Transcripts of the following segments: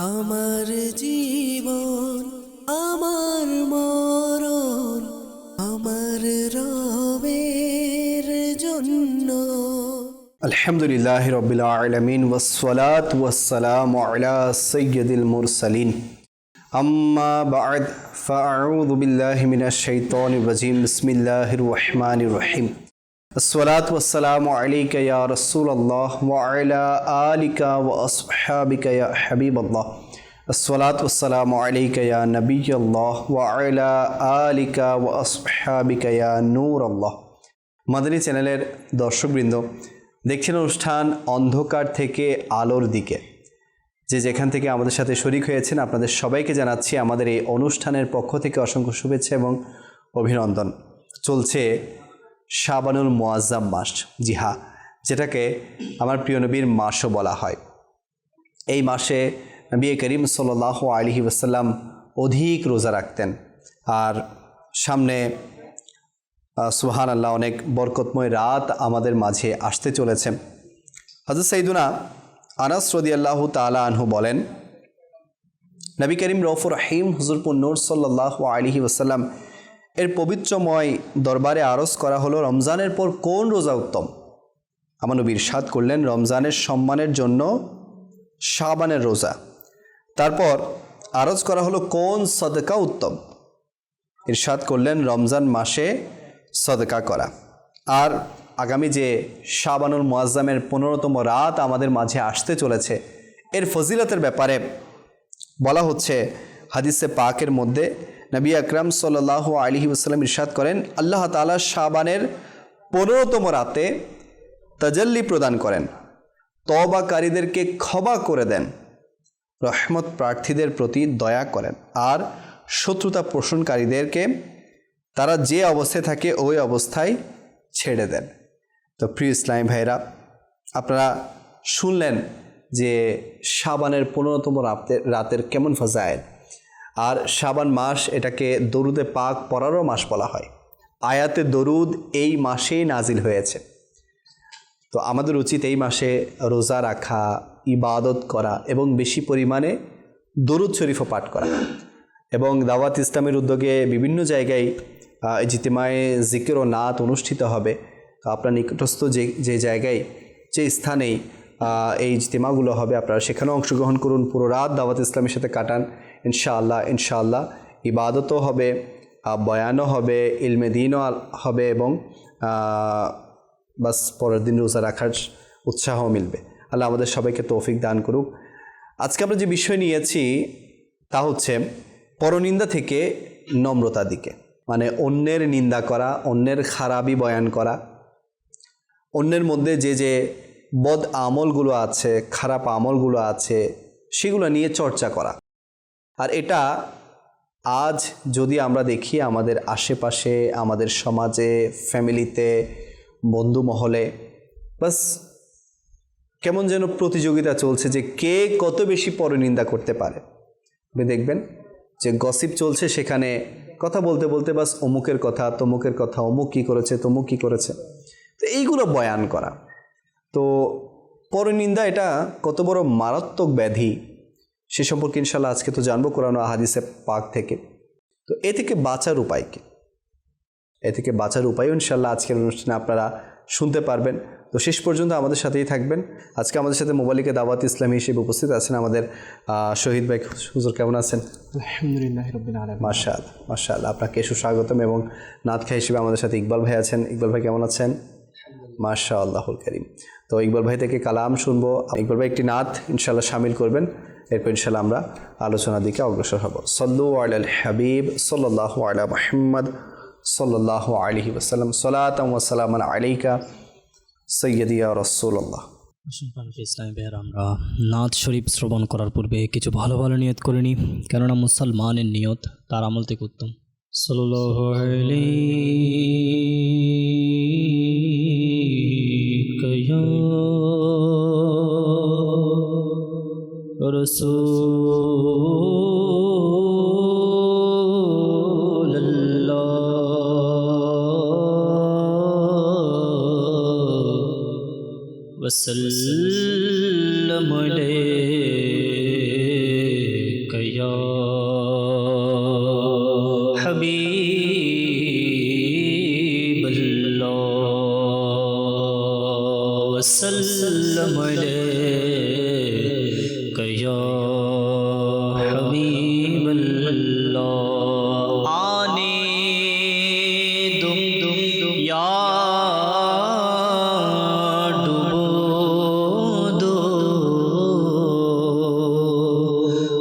আমার জীবন আমার মরণ আমার রবের জন্য। আলহামদুলিল্লাহি রাব্বিল আলামিন ওয়াসসালাতু ওয়াসসালামু আলা সাইয়্যিদিল মুরসালিন আম্মা বা'দ ফাআউযু বিল্লাহি মিনাশ শাইতানির রাজীম বিসমিল্লাহির রহমানির রহিম আসসালাতু ওয়াসসালামু আলাইকা ইয়া রাসূলুল্লাহ ওয়া আলা আলিকা ওয়া আসহাবিকা ইয়া হাবিবাল্লাহ আসসালাতু ওয়াসসালামু আলাইকা ইয়া নবিয়াল্লাহ ওয়া আলা আলিকা ওয়া আসহাবিকা ইয়া নূরাল্লাহ। মাদানী চ্যানেলের দর্শকবৃন্দ, দেখছেন অনুষ্ঠান অন্ধকার থেকে আলোর দিকে। যে যেখান থেকে আমাদের সাথে শরীক হয়েছেন আপনাদের সবাইকে জানাচ্ছি আমাদের এই অনুষ্ঠানের পক্ষ থেকে অসংখ্য শুভেচ্ছা এবং অভিনন্দন। চলছে শাবানুল মুআজ্জাম মাস, জি হ্যাঁ, যেটাকে আমার প্রিয় নবীর মাসও বলা হয়। এই মাসে নবী করিম সাল্লাল্লাহু আলাইহি ওয়াসাল্লাম অধিক রোজা রাখতেন, আর সামনে সুবহানাল্লাহ অনেক বরকতময় রাত আমাদের মাঝে আসতে চলেছে। হযরত সাইয়্যিদুনা আনাস রাদিয়াল্লাহু তাআলা আনহু বলেন, নবী করিম রউফুর রহিম হুজুরপুর নূর সাল্লাল্লাহু আলাইহি ওয়াসাল্লাম এর পবিত্রময় দরবারে আরজ করা হলো, রমজানের পর কোন রোজা উত্তম? আমার নবী ইরশাদ করলেন, রমজানের সম্মানের জন্য শাবানের রোজা। তারপর আরজ করা হলো, কোন সদকা উত্তম? ইরশাদ করলেন, রমজান মাসে সদকা করা। আর আগামী যে শাবানুল মুআজ্জামের 15তম রাত আমাদের মাঝে আসতে চলেছে, এর ফজিলতের ব্যাপারে বলা হচ্ছে হাদিসে পাকের মধ্যে নবী আকরাম সাল্লাল্লাহু আলাইহি ওয়াসাল্লাম ইরশাদ করেন, আল্লাহ তাআলা শাবানের 15তম রাতে তাজাল্লি প্রদান করেন, তওবাকারীদেরকে ক্ষমা করে দেন, রহমত প্রার্থীদের প্রতি দয়া করেন, আর শত্রুতা পোষণকারীদেরকে তারা যে অবস্থায় থাকে ওই অবস্থায় ছেড়ে দেন। তো প্রিয় ইসলামী ভাইরা, আপনারা শুনলেন যে শাবানের 15তম রাতের কেমন ফজায়েল। আর শাবান মাস, এটাকে দরুদে পাক পড়ারও মাস বলা হয়। আয়াতে দরুদ এই মাসেই নাজিল হয়েছে। তো আমাদের উচিত এই মাসে রোজা রাখা, ইবাদত করা এবং বেশি পরিমাণে দরুদ শরীফও পাঠ করা। এবং দাওয়াত ইসলামের উদ্যোগে বিভিন্ন জায়গায় ইজতিমায়ে জিকির ও নাত অনুষ্ঠিত হবে। তো আপনার নিকটস্থ যে জায়গায়, যে স্থানেই এই ইজতিমাগুলো হবে, আপনারা সেখানেও অংশগ্রহণ করুন। পুরো রাত দাওয়াত ইসলামের সাথে কাটান। ইনশাআল্লাহ ইবাদতও হবে, বয়ানও হবে, ইলমে দ্বীনও হবে, এবং বাস পরের দিন রোজা রাখার উৎসাহ মিলবে। আল্লাহ আমাদের সবাইকে তৌফিক দান করুক। আজকে আমরা যে বিষয় নিয়েছি তা হচ্ছে পরনিন্দা থেকে নম্রতার দিকে, মানে অন্যের নিন্দা করা, অন্যের খারাপই বয়ান করা, অন্যের মধ্যে যে বদ আমলগুলো আছে, খারাপ আমলগুলো আছে, সেগুলো নিয়ে চর্চা করা। আর এটা আজ যদি আমরা দেখি আমাদের আশেপাশে, আমাদের সমাজে, ফ্যামিলিতে, বন্ধু মহলে, বাস কেমন যেন প্রতিযোগিতা চলছে যে কে কত বেশি পরনিন্দা করতে পারে। আপনি দেখবেন যে গসিপ চলছে, সেখানে কথা বলতে বলতে বাস অমুকের কথা, তমুকের কথা, অমুক কী করেছে, তমুক কী করেছে, তো এইগুলো বয়ান করা। তো পরনিন্দা এটা কত বড় মারাত্মক ব্যাধি, সে সম্পর্কে ইনশাল্লাহ আজকে তো জানবো কোরআন ও হাদিসে পাক থেকে। তো এ থেকে বাঁচার উপায় কি? এ থেকে বাঁচার উপায়ও ইনশাল্লাহ আজকের অনুষ্ঠানে আপনারা শুনতে পারবেন। তো শেষ পর্যন্ত আমাদের সাথেই থাকবেন। আজকে আমাদের সাথে মোবাইলিকে দাওয়াত ইসলামী হিসেবে উপস্থিত আছেন আমাদের শহীদ ভাই। হুজুর কেমন আছেন? আলহামদুলিল্লাহ রাব্বিল আলামিন। মাশাআল্লাহ, আপনাকে সুস্বাগতম। এবং নাতখা হিসেবে আমাদের সাথে ইকবাল ভাই আছেন। ইকবাল ভাই কেমন আছেন? মাশাআল্লাহুল কারীম। তো ইকবাল ভাই থেকে কালাম শুনবো। ইকবাল ভাই একটি নাত ইনশাআল্লাহ শামিল করবেন, এরপর ইনশাআল্লাহ আমরা আলোচনার দিকে অগ্রসর হব। সাল্লু আলাল হাবিব সাল্লাল্লাহু আলা মুহাম্মদ সাল্লাল্লাহু আলাইহি ওয়াসাল্লাম, সালাতাম ওয়া সালামান আলাইকা সাইয়্যিদি ইয়া রাসূলুল্লাহ। ইসলামী ভাইয়েরা, আমরা নাত শরীফ শ্রবণ করার পূর্বে কিছু ভালো ভালো নিয়ত করে নিই, কেননা মুসলমানের নিয়ত তার আমল থেকে উত্তম। সাল্লাল্লাহু আলাইকা ইয়া রাসূলুল্লাহ ওয়াসাল্লাম আলাইহি وسلم عليك يا حبيب الله آنے دو یا ڈبو دو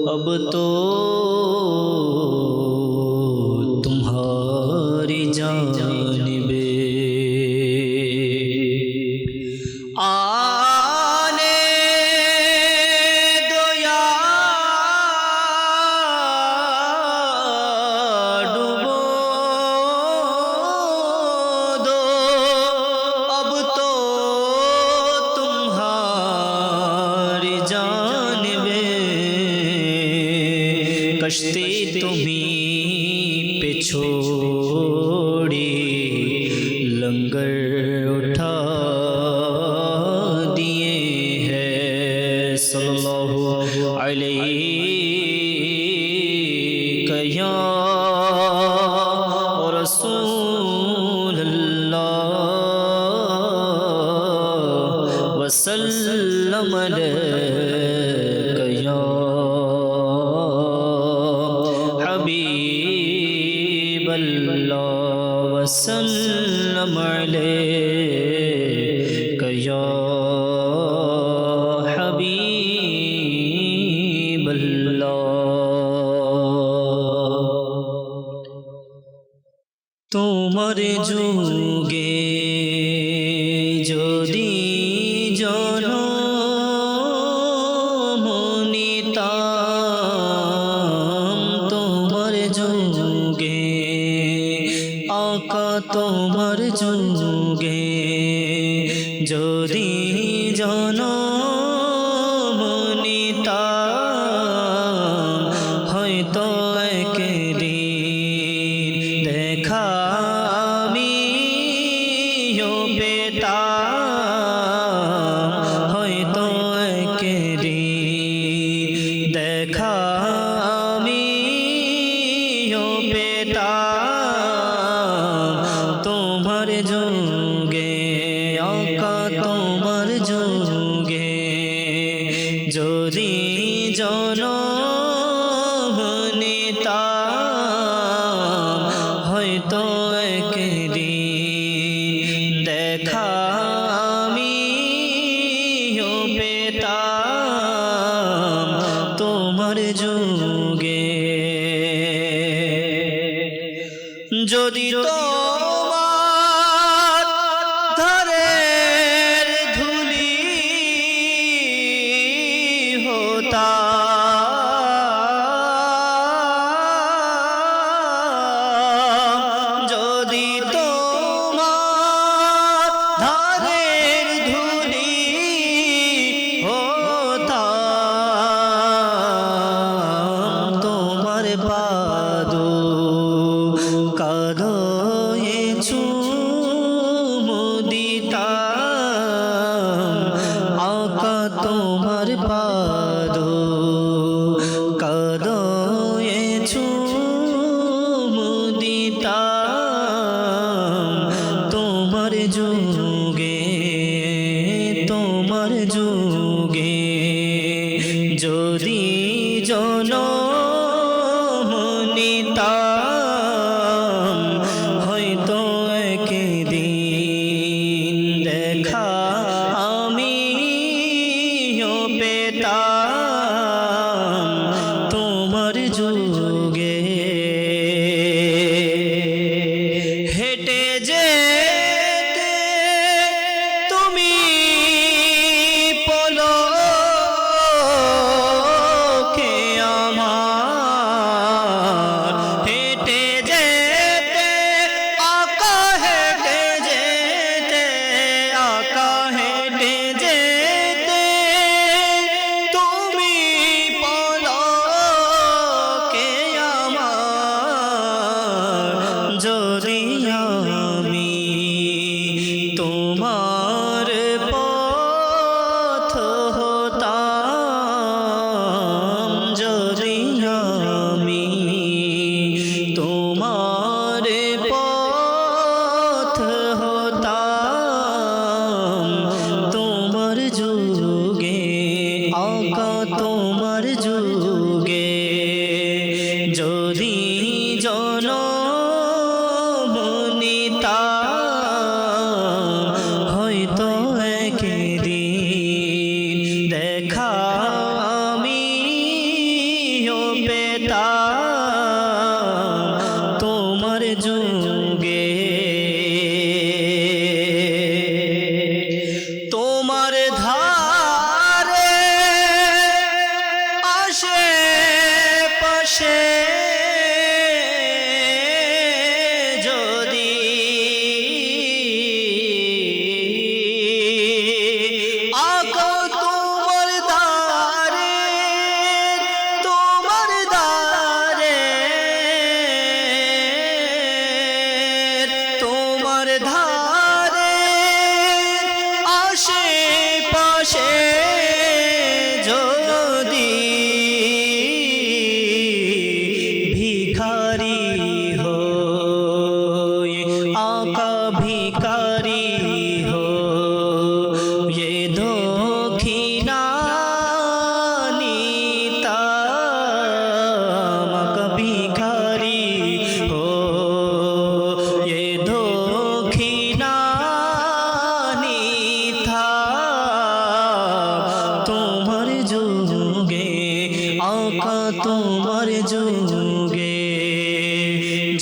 اب تو تمہاری جانب آنے دو یا ڈبو دو اب تو تمہاری جانب کشتی تمہیں پہ چھوڑی لنگر اٹھا دیے ہیں صلی اللہ علیہ یا رسول اللہ وسلم علیک یا حبیب اللہ وسلم علیک یا حبیب اللہ তোমার যুগে যদি জনমনিতাম তোমার যুগে আকা তোমার যুগে যদি জনমনিতাম হয়তো একদিন দেখা আমিও পেতাম হয়তো একদিন দেখা আমিও পেতাম তোমার যুগে আকা তোমার যুগে যদি জনমনিতাম হয়তো একদিন দেখা আমিও পেতাম তোমার যুগে যদি তোমার ধারের ধুলি হতাম যদি তোমার ধারের ধুলি হতাম তোমার পাদু কাদয়ে চুমু দিতাম আকা তোমার পাদু কাদয়ে চুমু দিতাম তোমার যুগে যদি জনমনিতাম হয়তো একদিন দেখা আমিও পেতাম তোমার যুগে হেঁটে যেতে তুমি পলকে আমার যুগে যদি জনম নিতাম হয়তো একদিন দেখা আমিও পেতাম তোমার যুগে তোমার ধারে আশেপাশে যদি আঁকো তোমার ধারে তোমার ধারে আশেপাশে যদি ভিখারি হই আকা ভিখারি হই দক্ষিণা নিতাম আকা ভিখারি হই দক্ষিণা তোমার যুগে আকা তোমার যুগে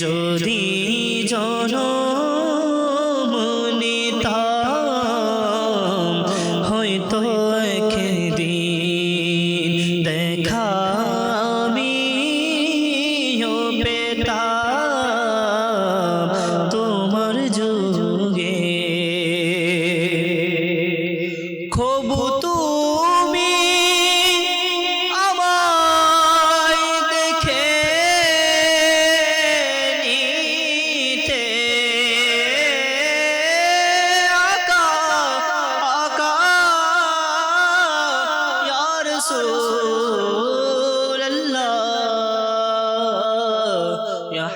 যদি জনম নিতাম হয়তো একদিন দেখা আমিও পেতাম তোমার যুগে খবু তুমি আমায় দেখে নিতে আকা আকা ইয়া রাসূলুল্লাহ ইয়া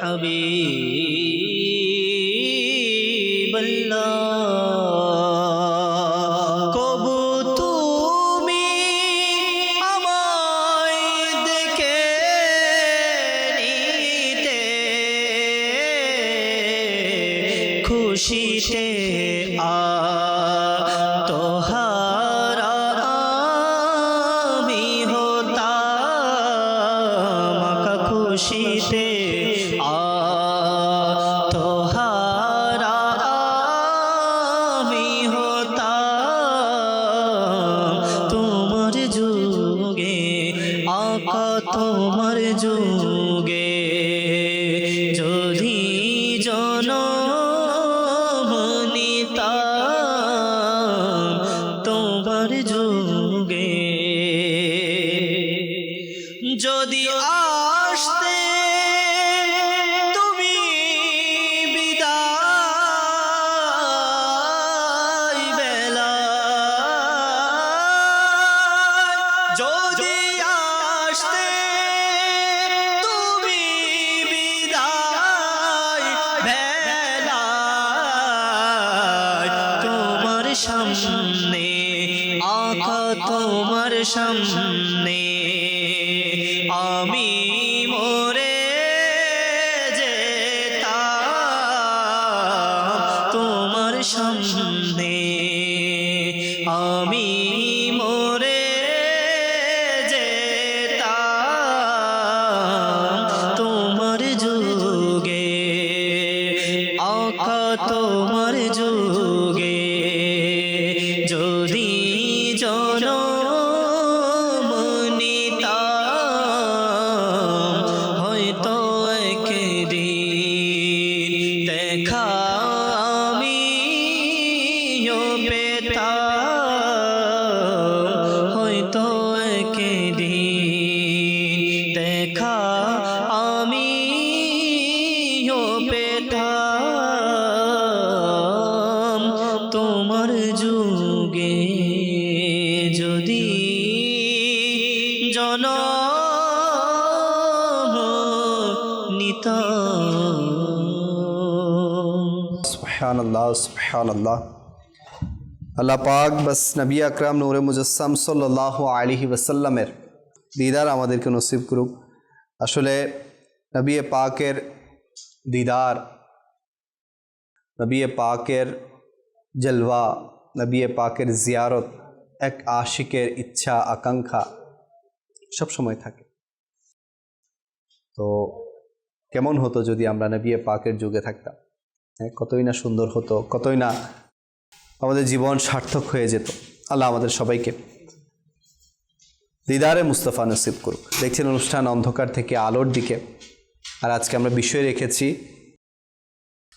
হাবিবাল্লাহ কবু তুমি আমায় দেখে নিতে খুশিতে তোহারা আমি হতাম আকা খুশিতে তোহারা আমি হতাম তোমার যুগে আকা তোমার যুগে যদি জনম নিতাম তোমার যুগে যদি আসতে তুমি বিদায় বেলা যদি আসতে তুমি বিদায় বেলা তোমার সামনে আকা তোমার সামনে আমি মরে যেতাম তোমার সামনে আমি মরে যেতাম তোমার যুগে আকা তোমার যুগে যদি জনম নিতাম হয়তো একদিন দেখা আমিও পেতাম হয়তো একদিন দেখা আমিও পেতাম তোমার যুগে যদি জনম নিতাম সুবহানাল্লাহ সুবহানাল্লাহ। আল্লাহ পাক বাস নবী আকরাম নূরে মুজাসসাম সাল্লাল্লাহু আলাইহি ওয়াসাল্লামের দিদার আমাদেরকে নসিব করুক। আসলে নবী পাকের দিদার, নবী পাকের জলওয়া, নবী পাকের জিয়ারত এক আশিকের ইচ্ছা আকাঙ্ক্ষা সব সময় থাকে। তো কেমন হতো যদি আমরা নবী পাকের যুগে থাকতাম, হ্যাঁ, কতই না সুন্দর হতো, কতই না আমাদের জীবন সার্থক হয়ে যেত। আল্লাহ আমাদের সবাইকে দিদারে মুস্তাফা নসিব করুক। দেখছেন অনুষ্ঠান অন্ধকার থেকে আলোর দিকে, আর আজকে আমরা বিষয় রেখেছি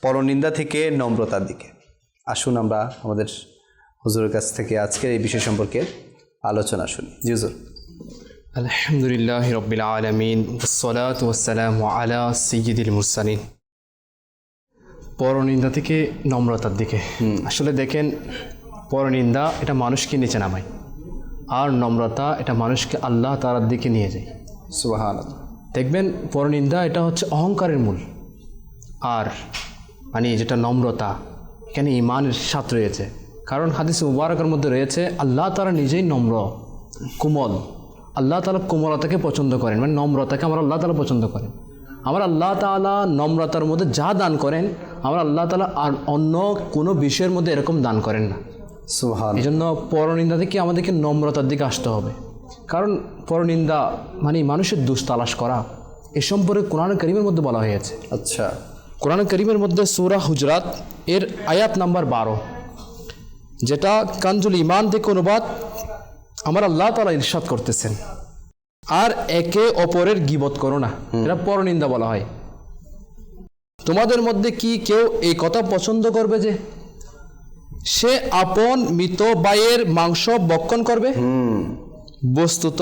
পরনিন্দা থেকে নম্রতার দিকে। আসুন আমরা আমাদের হুজুরের কাছ থেকে আজকের এই বিষয় সম্পর্কে আলোচনা শুনি। জি হুজুর। আলহামদুলিল্লাহ রব্বিল আলামিন ওয়াসসালাতু ওয়াসসালামু আলা সাইয়্যিদিল মুরসালিন। পরনিন্দা থেকে নম্রতার দিকে। আসলে দেখেন, পরনিন্দা এটা মানুষকে নিচে নামায়, আর নম্রতা এটা মানুষকে আল্লাহ তাআলার দিকে নিয়ে যায়। সুবহানাল্লাহ। দেখবেন, পরনিন্দা এটা হচ্ছে অহংকারের মূল, আর মানে যেটা নম্রতা, এখানে ঈমানের সাথ রয়েছে। কারণ হাদিস মুবারকের মধ্যে রয়েছে আল্লাহ তাআলা নিজেই নম্র, কোমল। আল্লাহ তাআলা কোমলতাকে পছন্দ করেন, মানে নম্রতাকে আমার আল্লাহ তাআলা পছন্দ করেন। আমার আল্লাহ তাআলা নম্রতার মধ্যে যা দান করেন, আমার আল্লাহ তাআলা আর অন্য কোনো বিষয়ের মধ্যে এরকম দান করেন না। সুবহানাল্লাহ। এই জন্য পরনিন্দা থেকে আমাদেরকে নম্রতার দিকে আসতে হবে। কারণ পরনিন্দা মানে মানুষের দোষ তালাশ করা, এ সম্পর্কে কোরআন কারীমের মধ্যে বলা হয়েছে। আচ্ছা, কোরআন কারীমের মধ্যে সূরা হুজরাত এর আয়াত নাম্বার 12, যেটা কানজুল ঈমান থেকে অনুবাদ, আমার আল্লাহ তাআলা ইরশাদ করতেছেন, আর একে অপরের গীবত করো না। এটা পরনিন্দা বলা হয়। তোমাদের মধ্যে কি কেউ এই কথা পছন্দ করবে যে সে আপন মৃত ভাইয়ের মাংস ভক্ষণ করবে? বস্তুত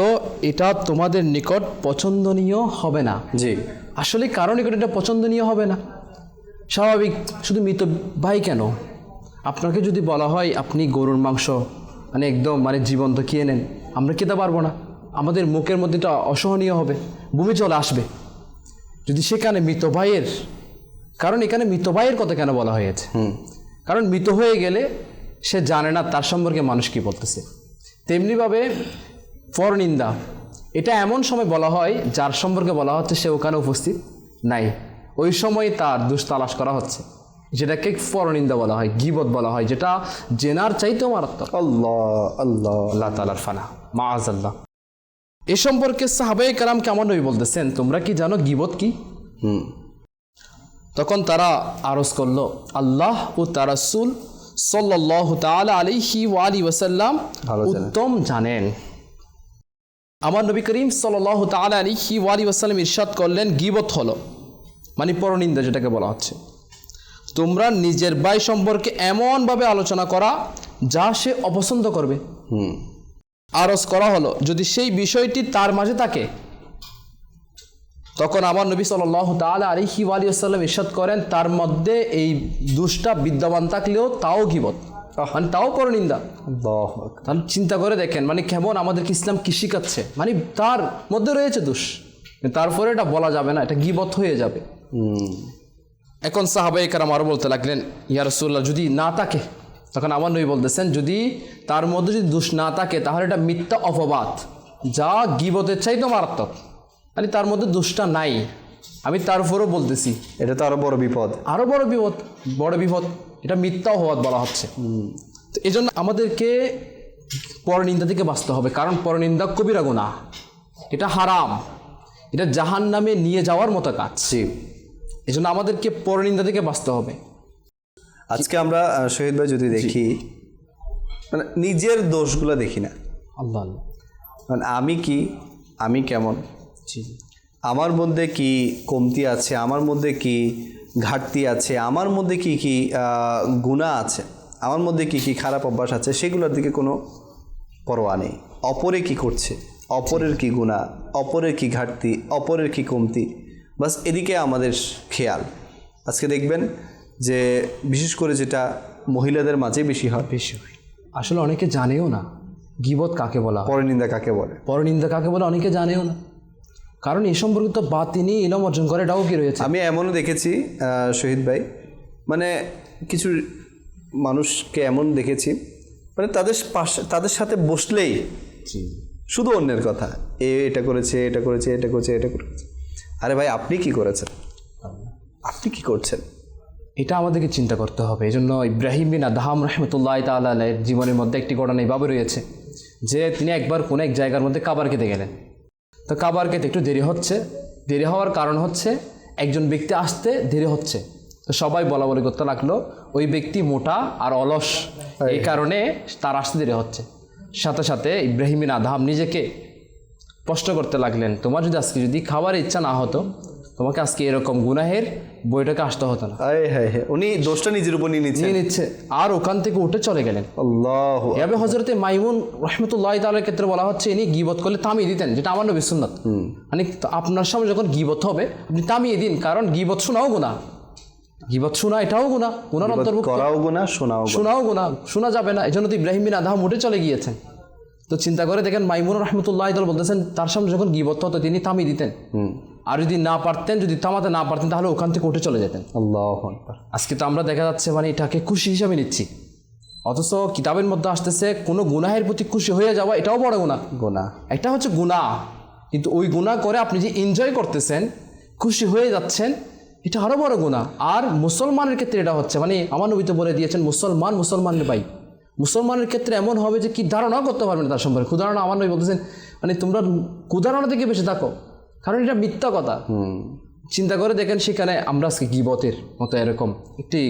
এটা তোমাদের নিকট পছন্দনীয় হবে না। জি। আসলে কারো নিকট এটা পছন্দনীয় হবে না। স্বাভাবিক, শুধু মৃত ভাই কেন, আপনাকে যদি বলা হয় আপনি গরুর মাংস মানে একদম মানে জীবন্ত খেয়ে নেন, আমরা খেতে পারবো না, আমাদের মুখের মধ্যে এটা অসহনীয় হবে, বমি চলে আসবে। যদি সেখানে মৃত ভাইয়ের, কারণ এখানে মৃত ভাইয়ের কথা কেন বলা হয়েছে? কারণ মৃত হয়ে গেলে সে জানে না তার সম্পর্কে মানুষ কী বলতেছে। তেমনিভাবে পরনিন্দা এটা এমন সময় বলা হয় যার সম্পর্কে বলা হচ্ছে সে ওখানে উপস্থিত নাই, ওই সময় তার দোষ তালাশ করা হচ্ছে, যেটাকে পরনিন্দা বলা হয়, গীবত বলা হয়, যেটা জেনার চাইতেও মারাত্মক। আল্লাহ আল্লাহ আল্লাহ তাআলার ফানা, মাআযাল্লাহ। এ সম্পর্কে সাহাবায়ে কেরামকে আমার নবী বলতেছেন, তোমরা কি জানো গীবত কি? তখন তারা আরজ করলো, আল্লাহ ও তার রাসূল সাল্লাল্লাহু তাআলা আলাইহি ওয়া আলিহি ওয়াসাল্লাম উত্তম জানেন। আমার নবী করিম সাল্লাল্লাহু তাআলা আলাইহি ওয়া আলিহি ওয়াসাল্লাম ইরশাদ করলেন, গীবত হলো মানে পরনিন্দা, যেটাকে বলা হচ্ছে তোমরা নিজের ভাই সম্পর্কে এমনভাবে আলোচনা করা যা সে অপছন্দ করবে। আরজ করা হলো, যদি সেই বিষয়টি তার মাঝে থাকে, তখন আমার নবী সাল্লাল্লাহু তাআলা আলাইহি ওয়া আলিহি ওয়াসাল্লাম ইরশাদ করেন, তার মধ্যে এই দোষটা বিদ্যমান থাকলেও তাও গীবত, মানে তাও পরনিন্দা। তাহলে চিন্তা করে দেখেন, মানে কেমন আমাদেরকে ইসলাম কি শিখাচ্ছে, মানে তার মধ্যে রয়েছে দোষ, তারপরে এটা বলা যাবে না, এটা গীবত হয়ে যাবে। এখন সাহাবায়ে কেরাম আরো বলতে লাগলেন, ইয়া রাসূলুল্লাহ যদি না থাকে, তখন আমার নবী বলতেছেন, যদি তার মধ্যে যদি দোষ না থাকে তাহলে এটা মিথ্যা অপবাদ, যা গীবতের চাইতেও মারাত্মক। মানে তার মধ্যে দোষটা নাই, আমি তার উপরও বলতেছি, এটা তো আরো বড় বিপদ, আরো বড় বিপদ, বড় বিপদ, এটা মিথ্যা অপবাদ বলা হচ্ছে। তো এই জন্য আমাদেরকে পরনিন্দা থেকে বাঁচতে হবে, কারণ পরনিন্দা কবিরা গুনাহ, এটা হারাম, এটা জাহান্নামে নিয়ে যাওয়ার মতো কাজ। এই জন্য আমাদেরকে পরনিন্দা থেকে বাঁচতে হবে। আজকে আমরা শহীদ ভাই যদি দেখি, মানে নিজের দোষগুলো দেখি না, আল্লাহ মানে আমি কি, আমি কেমন, আমার মধ্যে কি কমতি আছে, আমার মধ্যে কি ঘাটতি আছে, আমার মধ্যে কি কি গুনাহ আছে, আমার মধ্যে কি কি খারাপ অভ্যাস আছে, সেগুলোর দিকে কোনো পরোয়া নেই। অপরে কি করছে, অপরের কি গুনাহ, অপরের কি ঘাটতি, অপরের কি কমতি, বাস এদিকে আমাদের খেয়াল। আজকে দেখবেন যে বিশেষ করে যেটা মহিলাদের মাঝে বেশি হয়, আসলে অনেকে জানেও না গীবত কাকে বলা, পরনিন্দা কাকে বলে, পরনিন্দা কাকে বলে অনেকে জানেও না, কারণ এই সম্পর্কে তো বাতিনি ইলম অর্জন করে, এটাও কি রয়েছে। আমি এমনও দেখেছি শহীদ ভাই, মানে কিছু মানুষকে এমন দেখেছি, মানে তাদের পাশে, তাদের সাথে বসলেই শুধু অন্যের কথা, এটা করেছে, এটা করেছে, এটা করেছে, এটা করেছে। আরে ভাই, আপনি কি করেছেন? আপনি কি করছেন? এটা আমাদেরকে চিন্তা করতে হবে। এই জন্য ইব্রাহিম বিন আদহাম রহমতুল্লাহ তাআলা আলাইহির জীবনের মধ্যে একটি ঘটনা এইভাবে রয়েছে যে তিনি একবার কোনো এক জায়গার মধ্যে কাবার খেতে গেলেন। তো কাবার খেতে একটু দেরি হচ্ছে, দেরি হওয়ার কারণ হচ্ছে একজন ব্যক্তি আসতে দেরি হচ্ছে। তো সবাই বলা বলি করতে লাগলো ওই ব্যক্তি মোটা আর অলস, এই কারণে তার আসতে দেরি হচ্ছে। সাথে সাথে ইব্রাহিম বিন আদহাম নিজেকে প্রশ্ন করতে লাগলেন, তোমার যদি আজকে যদি খাবার ইচ্ছা না হতো, তোমাকে আজকে এরকম গুনাহের বইটাকে আসতে হতো না। হ্যাঁ, উনি দোষটা নিজের উপর নিয়ে নিচ্ছে আর ওখান থেকে উঠে চলে গেলেন। আল্লাহ। এভাবে হযরতে মাইমুন রহমতুল্লাহ তাআলার ক্ষেত্রে বলা হচ্ছে ইনি গীবত করলে থামিয়ে দিতেন, যেটা আমার নবীর সুন্নাত। মানে আপনার সামনে যখন গীবত হবে আপনি থামিয়ে দিন, কারণ গীবত শোনাও গুনাহ, গীবত শোনা এটাও গুনাহ, গুনার অন্তর্ভুক্ত। করাও গুনাহ, শোনাও গুনাহ, শোনা যাবে না। এজন্য তো ইব্রাহিম বিন আদহাম উঠে চলে গিয়েছেন। তো চিন্তা করে দেখেন মাইমুন রহমতুল্লাহ তাআলা বলতেছেন তার সামনে যখন গীবত হতো তিনি থামিয়ে দিতেন, আর যদি না পারতেন, যদি থামাতে না পারতেন তাহলে ওখান থেকে উঠে চলে যেতেন। আল্লাহু আকবার। আজকে তো আমরা দেখা যাচ্ছে মানে এটাকে খুশি হিসাবে নিচ্ছি, অথচ কিতাবের মধ্যে আসতেছে কোনো গুনাহের প্রতি খুশি হয়ে যাওয়া এটাও বড় গুনাহ। একটা হচ্ছে গুনাহ, কিন্তু ওই গুনাহ করে আপনি যে এনজয় করতেছেন, খুশি হয়ে যাচ্ছেন, এটা আরও বড় গুনাহ। আর মুসলমানের ক্ষেত্রে এটা হচ্ছে মানে আমার নবী তো বলে দিয়েছেন মুসলমানের ভাই। মুসলমানের ক্ষেত্রে এমন হবে যে কি ধারণাও করতে পারবে না তার সম্পর্কে। কুধারণা আমার নবী বলতেছেন মানে তোমরা কুধারণা থেকে বেঁচে থাকো, কারণ এটা মিথ্যা কথা। চিন্তা করে দেখেন সেখানে আমরা আজকে গীবতের মতো এরকম একটি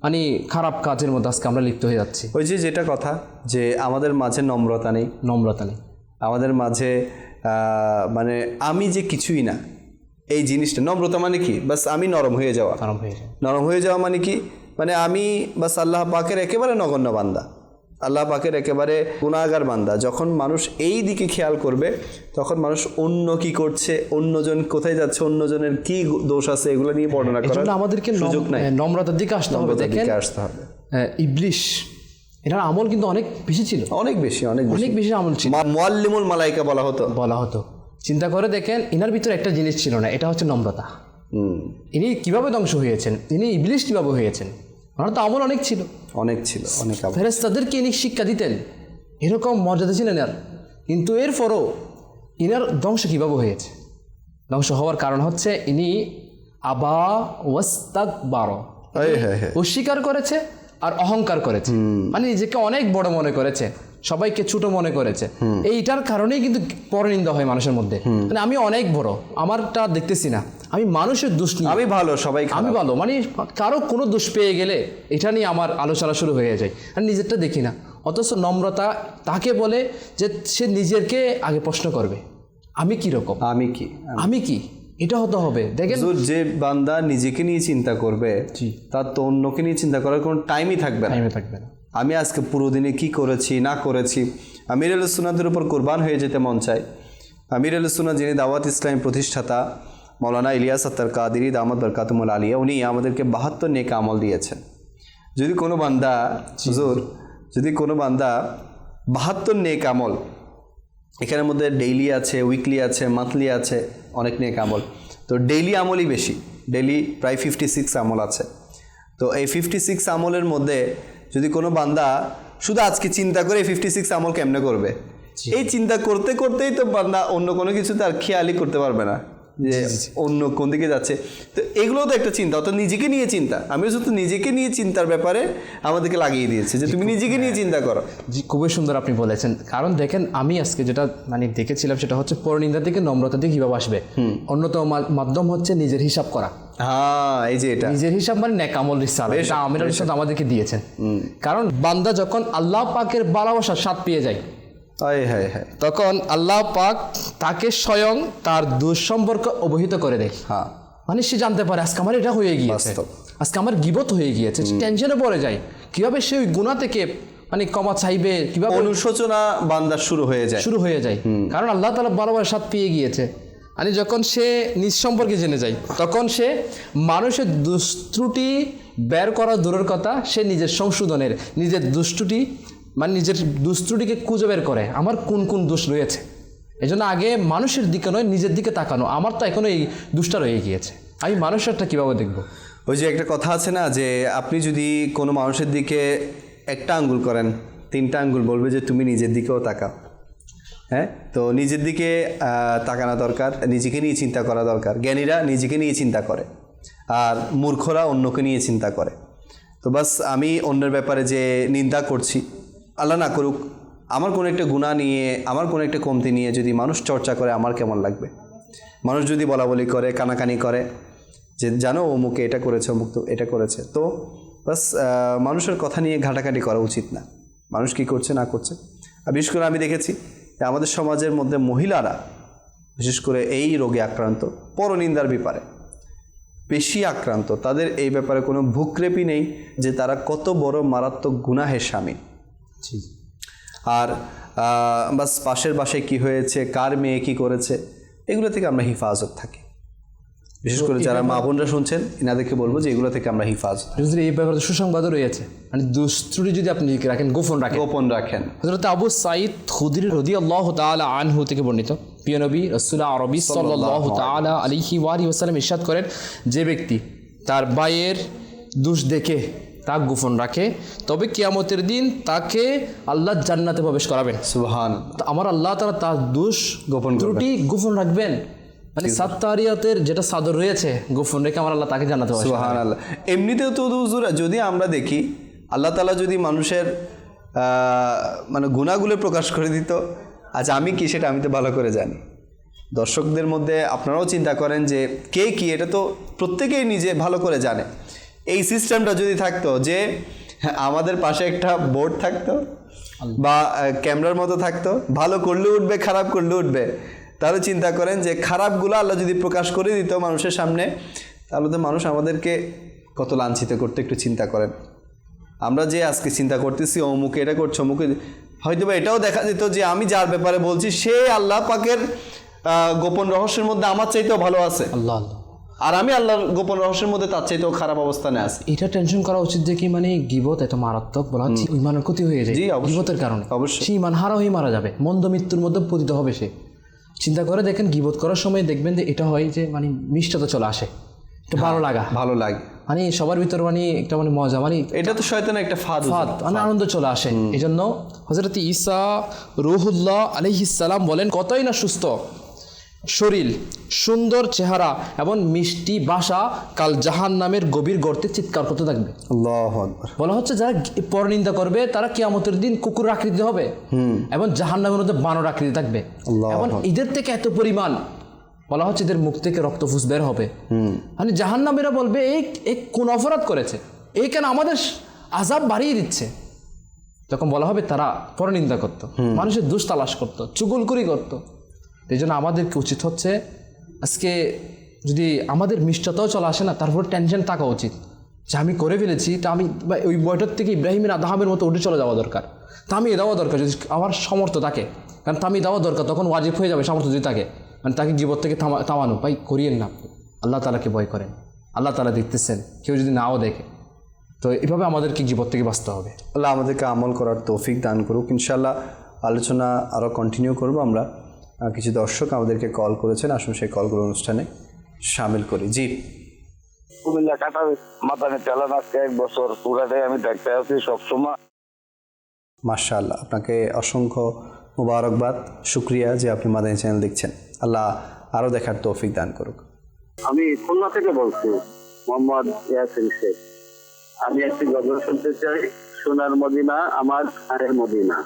মানে খারাপ কাজের মধ্যে আজকে আমরা লিপ্ত হয়ে যাচ্ছি। ওই যেটা কথা যে আমাদের মাঝে নম্রতা নেই, আমাদের মাঝে মানে আমি যে কিছুই না এই জিনিসটা। নম্রতা মানে কি? বাস আমি নরম হয়ে যাওয়া। নরম হয়ে যাওয়া মানে কি? মানে আমি বাস আল্লাহ পাকের একেবারে নগণ্য বান্দা, আল্লাহ পাকের একেবারে গুনাহগার বান্দা। যখন মানুষ এই দিকে খেয়াল করবে তখন মানুষ অন্য কি করছে, অন্যজন কোথায় যাচ্ছে, অন্যজনের কি দোষ আছে এগুলো নিয়ে বর্ণনা করার আমাদেরকে সুযোগ নাই। নম্রতার দিকে আসতে হবে। ইবলিশ এটার আমল কিন্তু অনেক বেশি ছিল, অনেক বেশি আমল ছিল। মুআল্লিমুল মালাইকা বলা হতো। চিন্তা করে দেখেন ইনার ভিতরে একটা জিনিস ছিল না, এটা হচ্ছে নম্রতা। ইনি কিভাবে ধ্বংস হয়েছেন, তিনি ইবলিশ কিভাবে হয়েছেন? ওনার তো আমল অনেক ছিল। ফেরেশতাদেরকে ইনি শিক্ষা দিতেন, এরকম মর্যাদা ছিলেন এর, কিন্তু এরপরও ইনার ধ্বংস কিভাবে হয়েছে? ধ্বংস হওয়ার কারণ হচ্ছে ইনি আবা ওয়াস্তাকবার, অস্বীকার করেছে আর অহংকার করেছে, মানে নিজেকে অনেক বড় মনে করেছে, সবাইকে ছোট মনে করেছে। এইটার কারণেই কিন্তু পরনিন্দা হয় মানুষের মধ্যে। মানে আমি অনেক বড়, আমারটা দেখতেছি না, আমি মানুষের দোষ নিয়ে আমি ভালো, সবাই আমি ভালো, মানে কারো কোনো দোষ পেয়ে গেলে এটা নিয়ে আমার আলোচনা শুরু হয়ে যায়, আর নিজেরটা দেখি না। অথচ নম্রতা তাকে বলে যে সে নিজেকে আগে প্রশ্ন করবে, আমি কি রকম, আমি কি এটা হতে হবে। দেখেন যে বান্দা নিজেকে নিয়ে চিন্তা করবে তার তো অন্যকে নিয়ে চিন্তা করার কোনো টাইমই থাকবে না। আমি আজকে পুরো দিনে কি করেছি না করেছি। আমির আল সুন্নাতের উপর কোরবান হয়ে যেতে মন চায়। আমির আল সুন্নাত যিনি দাওয়াত ইসলামের প্রতিষ্ঠাতা মৌলানা ইলিয়াস আত্তার কাদেরী দামাত বরকাতুল আলিয়া, উনি আমাদেরকে 72 নেক আমল দিয়েছেন। যদি কোনো বান্দা হুজুর, যদি কোনো বান্দা 72 নেক আমল, এখানের মধ্যে ডেইলি আছে, উইকলি আছে, মান্থলি আছে, অনেক নেক আমল। তো ডেইলি আমলই বেশি, ডেইলি প্রায় 56 আমল আছে। তো এই 56 আমলের মধ্যে যদি কোনো বান্দা শুধু আজকে চিন্তা করে 56 আমল কেমনে করবে, এই চিন্তা করতে করতেই তো বান্দা অন্য কোনো কিছু তার খেয়ালই করতে পারবে না যে অন্য কোন দিকে যাচ্ছে। তো এগুলো তো একটা চিন্তা, অর্থাৎ নিজেকে নিয়ে চিন্তা। আমিও শুধু নিজেকে নিয়ে চিন্তার ব্যাপারে আমাদেরকে লাগিয়ে দিয়েছে যে তুমি নিজেকে নিয়ে চিন্তা করো। জি, খুবই সুন্দর আপনি বলেছেন। কারণ দেখেন আমি আজকে যেটা মানে দেখেছিলাম সেটা হচ্ছে পরনিন্দা থেকে নম্রতা থেকে কীভাবে আসবে। অন্যতম মাধ্যম হচ্ছে নিজের হিসাব করা। এই যে এটা নিজের হিসাব মানে নেক আমল রিসালা, এটা আমির আল সুন্নাত আমাদেরকে দিয়েছেন। কারণ বান্দা যখন আল্লাহ পাকের ভালোবাসার স্বাদ পেয়ে যায় তখন আল্লাহ পাক তাকে স্বয়ং তার দোষ সম্পর্কে অবহিত করে দেয়। মানে সে জানতে পারে আজকে আমার এটা হয়ে গিয়েছে, আজকে আমার গীবত হয়ে গিয়েছে, টেনশনে পড়ে যায় কিভাবে সে ওই গুনাহ থেকে মানে ক্ষমা চাইবে, কিভাবে অনুশোচনা বান্দার শুরু হয়ে যায়। কারণ আল্লাহ তাআলা ভালোবাসার স্বাদ পেয়ে গিয়েছে। মানে যখন সে নিজ সম্পর্কে জেনে যায় তখন সে মানুষের দুষ্ত্রুটি বের করা দূরের কথা, সে নিজের সংশোধনের, নিজের দুষ্টুটি মানে নিজের দুষ্টুটিকে খুঁজে বের করে আমার কোন কোন দোষ রয়েছে। এই জন্য আগে মানুষের দিকে নয় নিজের দিকে তাকানো, আমার তো এখনো এই দোষটা রয়ে গিয়েছে, আমি মানুষেরটা কীভাবে দেখবো। ওই যে একটা কথা আছে না যে আপনি যদি কোনো মানুষের দিকে একটা আঙ্গুল করেন 3টা আঙ্গুল বলবে যে তুমি নিজের দিকেও তাকাও। হ্যাঁ, তো নিজের দিকে তাকানো দরকার, নিজেকে নিয়ে চিন্তা করা দরকার। জ্ঞানীরা নিজেকে নিয়ে চিন্তা করে, আর মূর্খরা অন্যকে নিয়ে চিন্তা করে। তো বাস আমি অন্যের ব্যাপারে যে নিন্দা করছি, আল্লাহ না করুক, আমার কোনো একটা গুনাহ নিয়ে, আমার কোনো একটা কমতি নিয়ে যদি মানুষ চর্চা করে আমার কেমন লাগবে? মানুষ যদি বলা বলি করে, কানাকানি করে যে জানো অমুকে এটা করেছে, অমুক তো এটা করেছে, তো বাস মানুষের কথা নিয়ে ঘাটাঘাটি করা উচিত না। মানুষ কী করছে না করছে। আর বিশেষ করে আমি দেখেছি যে আমাদের সমাজের মধ্যে মহিলারা বিশেষ করে এই রোগে আক্রান্ত, পরনিন্দার ব্যাপারে বেশি আক্রান্ত। তাদের এই ব্যাপারে কোনো ভূক্রেপি নেই যে তারা কত বড় মারাত্মক গুনাহের স্বামী। আর বাস পাশের বাসায় কি হয়েছে, কার মেয়ে কি করেছে, এগুলো থেকে আমরা হিফাজত থাকি। বিশেষ করে যারা মা বোনরা শুনছেন, এনাদেরকে বলবো যে এগুলো থেকে আমরা হিফাজত। এই ব্যাপারে সুসংবাদও রয়েছে, মানে দুষ্টুটি যদি আপনি রাখেন, গোপন রাখেন। হযরত আবু সাঈদ খুদরি রাদিয়াল্লাহু তাআলা আনহু থেকে বর্ণিত, প্রিয় নবী রাসূল আরবি সাল্লাল্লাহু তাআলা আলাইহি ওয়াসাল্লাম ইরশাদ করেন, যে ব্যক্তি তার ভাইয়ের দোষ দেখে তা গোপন রাখে, তবে কিয়ামতের দিন তাকে আল্লাহ জান্নাতে প্রবেশ করাবেন। সুবহানাল্লাহ। আমার আল্লাহ তাআলা তার দোষ ত্রুটি গোপন রাখবেন, মানে সাত্তারিয়াতের যেটা সাদর রয়েছে গোপন রেখে আমার আল্লাহ তাকে জান্নাতে প্রবেশ করাবেন। সুবহানাল্লাহ। এমনিতেও তো হুজুর যদি আমরা দেখি, আল্লাহ তাআলা যদি মানুষের মানে গুনাহগুলো প্রকাশ করে দিত, আজ আমি কি সেটা আমি তো ভালো করে জানি। দর্শকদের মধ্যে আপনারাও চিন্তা করেন যে কে কি, এটা তো প্রত্যেকেই নিজে ভালো করে জানে। এই সিস্টেমটা যদি থাকতো যে আমাদের পাশে একটা বোর্ড থাকতো বা ক্যামেরার মতো থাকতো, ভালো করলে উঠবে, খারাপ করলে উঠবে, তাহলে চিন্তা করেন যে খারাপগুলো আল্লাহ যদি প্রকাশ করে দিত মানুষের সামনে, তাহলে তো মানুষ আমাদেরকে কত লাঞ্ছিত করতে, একটু চিন্তা করেন। আমরা যে আজকে চিন্তা করতেছি অমুকে এটা করছে, অমুকে, হয়তো বা এটাও দেখা যেত যে আমি যার ব্যাপারে বলছি সে আল্লাহ পাকের গোপন রহস্যের মধ্যে আমার চাইতেও ভালো আছে, আল্লাহ, আর আমি আল্লাহর গোপন রহস্যের মধ্যে তার চাইতেও খারাপ অবস্থানে আছি। এটা টেনশন করা উচিত যে কি মানে গীবত এত মারাত্মক, বলা হচ্ছে ইমানের ক্ষতি হয়ে যায় গীবতের কারণে। অবশ্যই সে ইমান হারা হয়ে মারা যাবে, মন্দ মৃত্যুর মধ্যে পতিত হবে সে। চিন্তা করে দেখেন, গীবত করার সময় দেখবেন যে এটা হয় যে মানে মিষ্টতা চলে আসে, এটা ভালো লাগে, মানে সবার ভিতর মানে একটা মানে মজা, মানে এটা তো শয়তানের একটা ফাঁদ, মানে আনন্দ চলে আসে। এই জন্য হযরত ঈসা রূহুল্লাহ আলাইহিস সালাম বলেন, কতই না সুস্থ শরীর, সুন্দর চেহারা এবং মিষ্টি ভাষা কাল জাহান্নামের গভীর গর্তে চিৎকার করতে থাকবে। আল্লাহু আকবার। বলা হচ্ছে যারা পরনিন্দা করবে তারা কিয়ামতের দিন কুকুর আকৃতি হবে এবং জাহান্নামের মধ্যে বানর আকৃতি থাকবে, এবং এদের থেকে এত পরিমাণ বলা হচ্ছে এদের মুখ থেকে রক্তফুস বের হবে। মানে জাহান্নামীরা বলবে এই কোন অপরাধ করেছে, এই কেন আমাদের আযাব বাড়িয়ে দিচ্ছে। যখন বলা হবে তারা পরনিন্দা করতো, মানুষের দোষ তালাশ করতো, চুগলখড়ি করতো। এই জন্য আমাদেরকে উচিত হচ্ছে আজকে যদি আমাদের মিষ্টতাও চলে আসে না, তারপর টেনশন থাকা উচিত যে আমি করে ফেলেছি, তা আমি ওই বয়টার থেকে ইব্রাহিমের আদাহামের মতো উঠে চলে যাওয়া দরকার, থামিয়ে দেওয়া দরকার যদি আমার সামর্থ্য থাকে। কারণ থামিয়ে দেওয়া দরকার, তখন ওয়াজিব হয়ে যাবে সামর্থ্য যদি থাকে, মানে তাকে গীবত থেকে থামানো। ভাই করিয়েন না, আল্লাহ তাআলাকে ভয় করেন, আল্লাহ তাআলা দেখতেছেন, কেউ যদি নাও দেখে। তো এইভাবে আমাদেরকে গীবত থেকে বাঁচতে হবে। আল্লাহ আমাদেরকে আমল করার তৌফিক দান করুক। ইনশাআল্লাহ আলোচনা আরও কন্টিনিউ করব আমরা। কিছু দর্শক আমাদেরকে কল করেছেন, আসুন সেই কলগুলো অনুষ্ঠানে সামিল করি। জি, কুমিল্লা কাটা মাতানে চালান আজকে 1 বছর পুরাটাই আমি দেখতে আছি সবসময়। মাশাআল্লাহ, আপনাকে অসংখ্য মুবারকবাদ, শুক্রিয়া যে আপনি মাদানী চ্যানেল দেখছেন। আল্লাহ আরও দেখার তৌফিক দান করুক। আমি খুলনা থেকে বলছি, মোহাম্মদ ইয়াসিন শেখ। আমি একটি গজল শুনতে চাই, সোনার মদিনা আমার ঘরের মদিনা।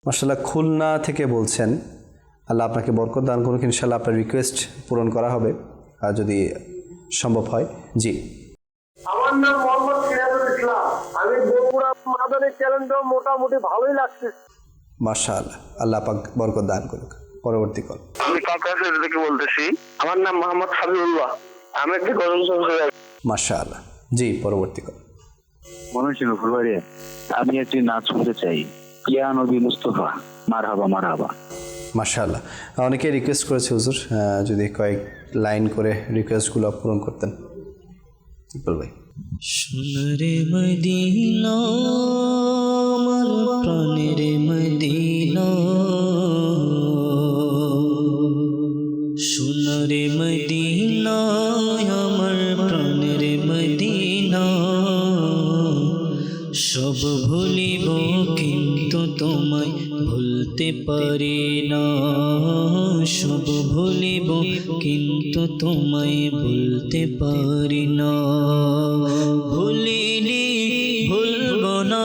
মাশাআল্লাহ, খুলনা থেকে বলছেন, আল্লাহ আপনাকে বরকত দান করুক। ইনশাআল্লাহ আপনার রিকোয়েস্ট পূরণ করা হবে আর যদি সম্ভব হয়। জি, আমার নাম মোহাম্মদ সিরাজুল ইসলাম, আমি বগুড়া মাদানী চ্যানেলটা মোটামুটি ভালোই লাগছে। মাশাআল্লাহ, আল্লাহ পাক বরকত দান করুক। পরবর্তী কল। আমি কাকাশের থেকে বলতেছি, আমার নাম মোহাম্মদ হাবিবুল্লাহ, আমি একটি গজল শুনতে চাই। মাশাআল্লাহ, জি, পরবর্তী কল। মনে ছিল ফুলবাড়িয়া, আমি একটি নাচ শুনতে চাই, ইয়া নবী মুস্তফা মারহাবা মারহাবা। মাশাআল্লাহ, অনেকে রিকোয়েস্ট করেছে হুজুর, যদি কয়েক লাইন করে রিকোয়েস্টগুলো পূরণ করতেন। ইকবাল ভাই। সোনারে মদিনা আমার প্রাণের মদিনা, সোনারে মদিনা আমার প্রাণের মদিনা, সব ভুলিব কিন্তু তোমায় ভুলতে ভুলতে পারি না, সব ভুলিব কিন্তু তোমায় ভুলতে পারি না। ভুলিনি ভুলব না,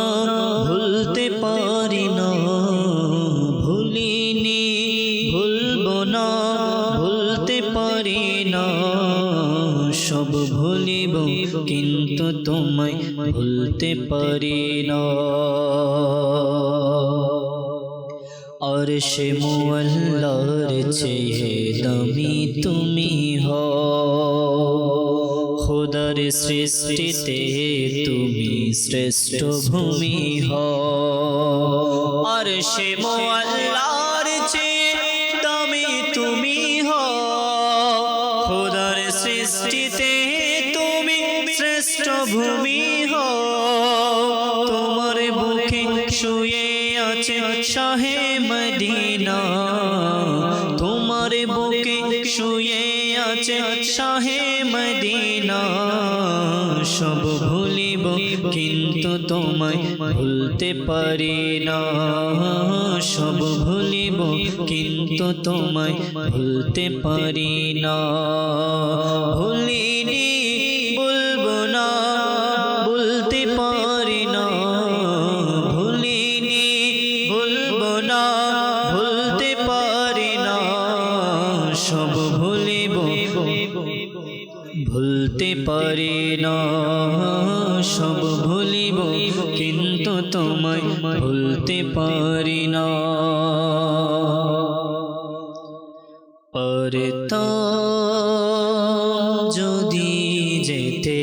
ভুলতে পারি না, ভুলিনি ভুলব না, ভুলতে পারি না, সব ভুলিব কিন্তু তোমায় ভুলতে পারি না। আর সে মুআল্লার চেয়ে দামি তুমি হও, খোদার সৃষ্টিতে তুমি শ্রেষ্ঠ ভূমি হও। আর সে মুআল্লার চেয়ে দামি তুমি হও, খোদার সৃষ্টিতে তুমি শ্রেষ্ঠ ভূমি হও। তোমার বুকে শুয়ে আছে শাহে মদিনা, তোমার বুকে শুয়ে আছে শাহে মদিনা, সব ভুলিব কিন্তু তোমায় ভুলতে পারি না, সব ভুলিব কিন্তু তোমায় ভুলতে পারি না। ভুলিনি বলবো না, বলতে পারি না, ভুলিনি বলবো না, ভুলতে পারি না, সব ভুলিব ভুলতে পারি না, সব ভুলিব কিন্তু তোমায় ভুলতে পারি না। পারতাম যদি যেতে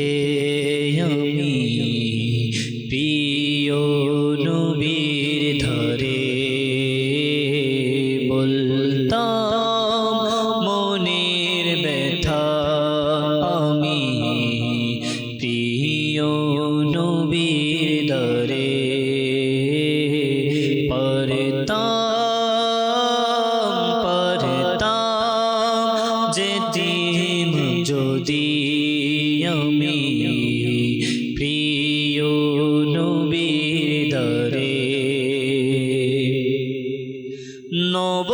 আমি প্রিয় নবীর ধারে, বলতাম মনের ব্যথা আমি প্রিয় নবীর দ্বারে। পারতাম যেতিম যদি আমি প্রিয় নবীর দ্বারে। নব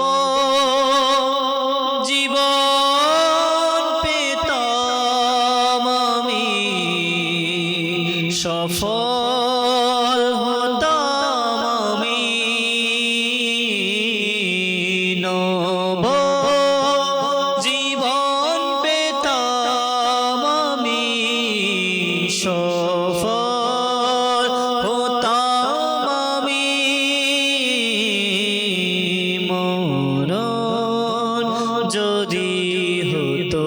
জীবন পেতাম আমি, সফল হতাম আমি। নব জীবন পেতাম আমি, সফল হতাম আমি। মরণ যদি হতো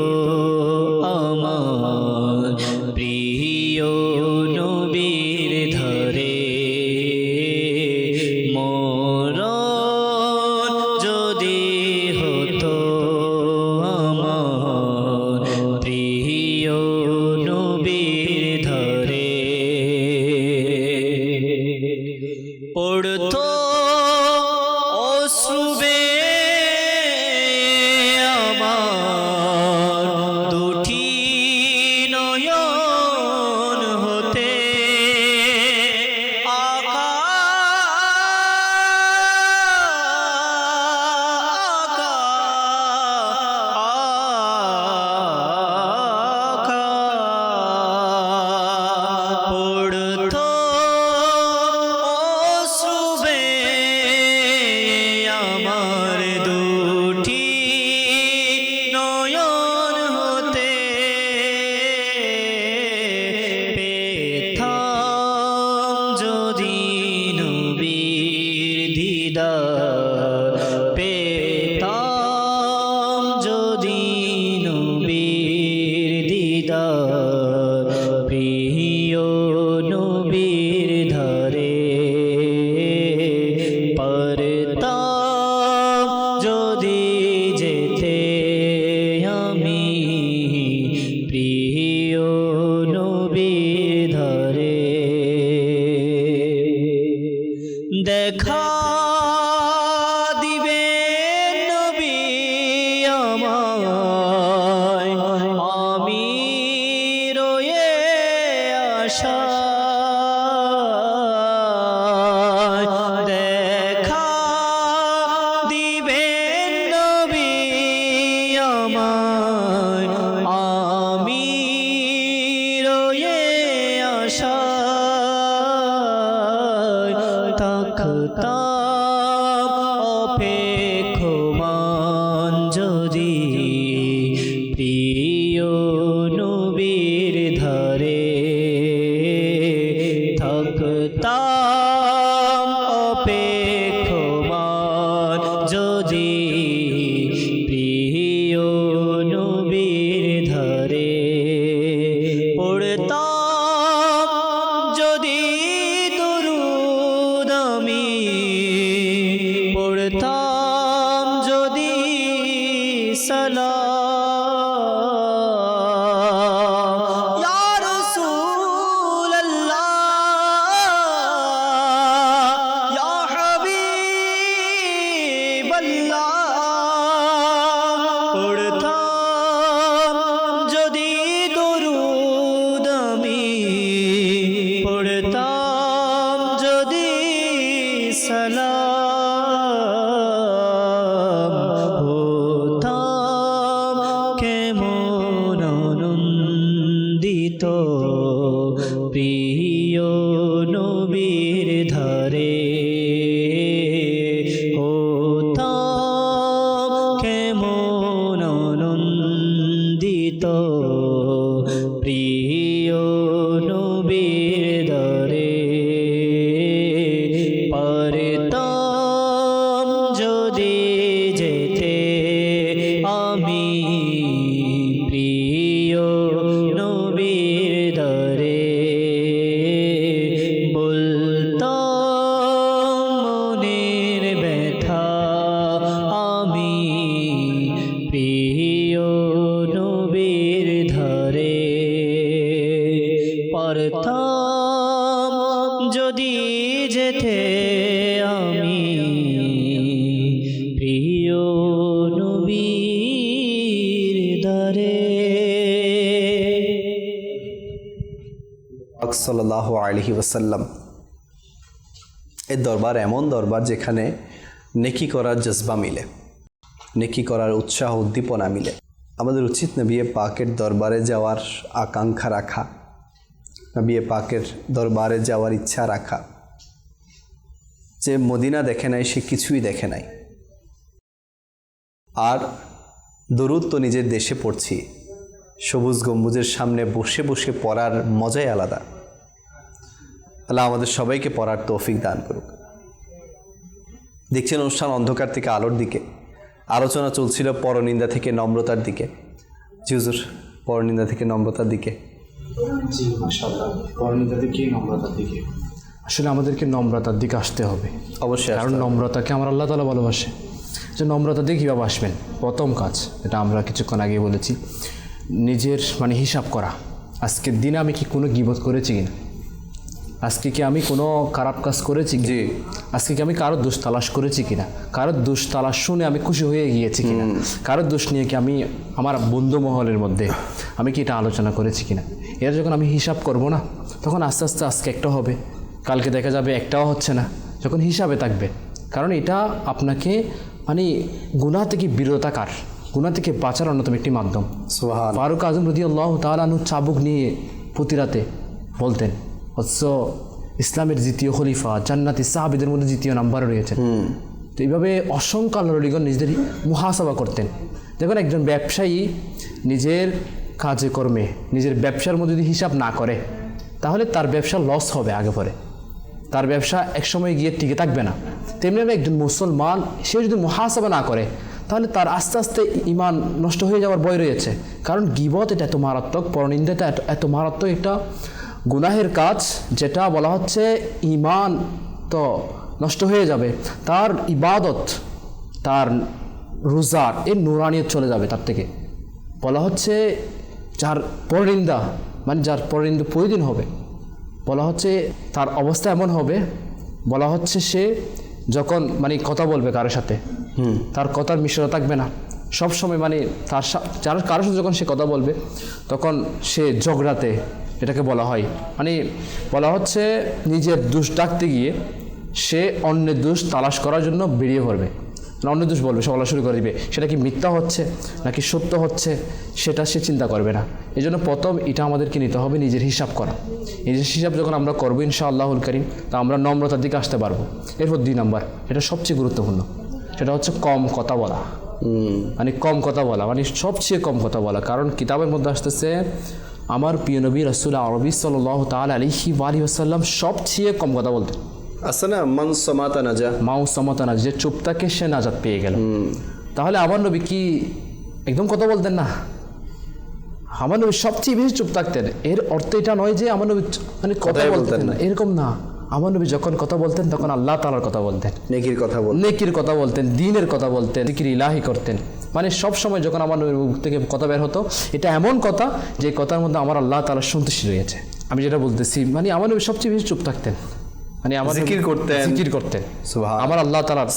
আমার প্রিয় নবীর ধারে, মরণ যদি হতো আমার প্রিয় নবীর ধারে। পড়তো অশ্রুবে আমার তো প্রিয় নবীর দরে পারতাম যদি যেতে আমি প্রিয় নবীর দরে বলতাম মনের ব্যথা আমি প্রিয় নবীর ধরে পারতাম যদি যেতে আমি প্রিয় নবীর দরে। পাক সাল্লাল্লাহু আলাইহি ওয়াসাল্লাম এই দরবার এমন দরবার যেখানে নেকি করার জজবা মিলে, নেকি করার উৎসাহ উদ্দীপনা মিলে। আমাদের উচিত নবী পাকের দরবারে যাওয়ার আকাঙ্ক্ষা রাখা, নবী পাকের দরবারে যাওয়ার ইচ্ছা রাখা। যে মদিনা দেখে নাই সে কিছুই দেখে নাই। আর দরুদ তো নিজের দেশে পড়ছি, সবুজ গম্বুজের সামনে বসে বসে পড়ার মজাই আলাদা। আল্লাহ আমাদের সবাইকে পড়ার তৌফিক দান করুক। দেখছেন অনুষ্ঠান অন্ধকার থেকে আলোর দিকে, আলোচনা চলছিল পরনিন্দা থেকে নম্রতার দিকে। জি হুজুর, পরনিন্দা থেকে নম্রতার দিকে। জি মাশাআল্লাহ, পরনিন্দা থেকে নম্রতার দিকে। আসলে আমাদেরকে নম্রতার দিকে আসতে হবে, অবশ্যই, কারণ নম্রতাকে আমার আল্লাহ তাআলা ভালোবাসে। যে নম্রতা দিয়ে কীভাবে আসবেন? প্রথম কাজ, এটা আমরা কিছুক্ষণ আগে বলেছি, নিজের হিসাব করা। আজকের দিনে আমি কি কোনো গীবত করেছি কিনা, আজকে কি আমি কোনো খারাপ কাজ করেছি, জি, আজকে কি আমি কারোর দোষ তালাশ করেছি কিনা, কারোর দোষ তালাশ শুনে আমি খুশি হয়ে গিয়েছি কিনা, কারোর দোষ নিয়ে কি আমি আমার বন্ধু মহলের মধ্যে আমি কি এটা আলোচনা করেছি কিনা। এর যখন আমি হিসাব করব না, তখন আস্তে আস্তে আজকে একটা হবে, কালকে দেখা যাবে একটাও হচ্ছে না, যখন হিসাবে থাকবে। কারণ এটা আপনাকে গুনাহ থেকে বিরত থাকার, গুনাহ থেকে বাঁচার অন্যতম একটি মাধ্যম। সুবহান। ফারুক আজম রাদিয়াল্লাহু তাআলা আনহু চাবুক নিয়ে প্রতি রাতে বলতেন, অথচ ইসলামের দ্বিতীয় খলিফা, জান্নাতি সাহাবীদের মধ্যে দ্বিতীয় নাম্বারে রয়েছেন। তো এইভাবে অসংখ্য আল্লাহর নিজেদের মুহাসাবা করতেন। দেখুন, একজন ব্যবসায়ী নিজের কাজে কর্মে, নিজের ব্যবসার মধ্যে যদি হিসাব না করে, তাহলে তার ব্যবসা লস হবে আগে পরে, তার ব্যবসা একসময় গিয়ে টিকে থাকবে না। তেমনিভাবে একজন মুসলমান সে যদি মুহাসাবা না করে, তাহলে তার আস্তে আস্তে ঈমান নষ্ট হয়ে যাওয়ার ভয় রয়েছে। কারণ গীবত এটা এত মারাত্মক, পরনিন্দা এটা এত মারাত্মক একটা গুনাহের কাজ, যেটা বলা হচ্ছে ঈমান তো নষ্ট হয়ে যাবে, তার ইবাদত, তার রোজার এর নুরানিয়ত চলে যাবে তার থেকে। বলা হচ্ছে যার পরনিন্দা, যার পরনিন্দা প্রতিদিন হবে, বলা হচ্ছে তার অবস্থা এমন হবে, বলা হচ্ছে সে যখন কথা বলবে কারোর সাথে, তার কথার মিশ্রতা থাকবে না। সবসময় তার কারোর সাথে যখন সে কথা বলবে, তখন সে ঝগড়াতে, এটাকে বলা হয় বলা হচ্ছে নিজের দোষ ডাকতে গিয়ে সে অন্যের দোষ তালাশ করার জন্য বেরিয়ে পড়বে, অন্যের দোষ বলবে, সে বলা শুরু করে দিবে। সেটা কি মিথ্যা হচ্ছে নাকি সত্য হচ্ছে, সেটা সে চিন্তা করবে না। এই জন্য প্রথম এটা আমাদেরকে নিতে হবে, নিজের হিসাব করা। নিজের হিসাব যখন আমরা করবো ইনশাআল্লাহুল কারীম, তা আমরা নম্রতার দিকে আসতে পারবো। এরপর 2 নাম্বার, এটা সবচেয়ে গুরুত্বপূর্ণ, সেটা হচ্ছে কম কথা বলা। কম কথা বলা, সবচেয়ে কম কথা বলা। কারণ কিতাবের মধ্যে আসতেছে আমার প্রিয় নবী রাসূল আরবি সাল্লাল্লাহু তাআলা আলাইহি ওয়াসাল্লাম সবচেয়ে কম কথা বলতেন। আছে না, মান সামাতা নাজা, মাউ সামাতা নাজা, যে চুপ থাকে সে নাজাত পেয়ে গেল। তাহলে আমার নবী কি একদম কথা বলতেন না? আমার নবী সবচেয়ে বেশি চুপ থাকতেন। এর অর্থ এটা নয় যে আমার নবী কথা বলতেন না, এরকম না। আমার নবী যখন কথা বলতেন তখন আল্লাহ তাআলার কথা বলতেন, নেকির কথা বলতেন, নেকির কথা বলতেন, দ্বীনের কথা বলতেন, জিকির ইলাহি করতেন। সব সময় যখন আমার নবীর মুখ থেকে কথা বের হতো, এটা এমন কথা যে কথার মধ্যে আমার আল্লাহ তাআলার সন্তুষ্টি রয়েছে। আমি যেটা বলতেছি, আমার নবী সবচেয়ে বেশি চুপ থাকতেন, আমার জিকির করতেন, সুবহান, আমার আল্লাহ তাআলার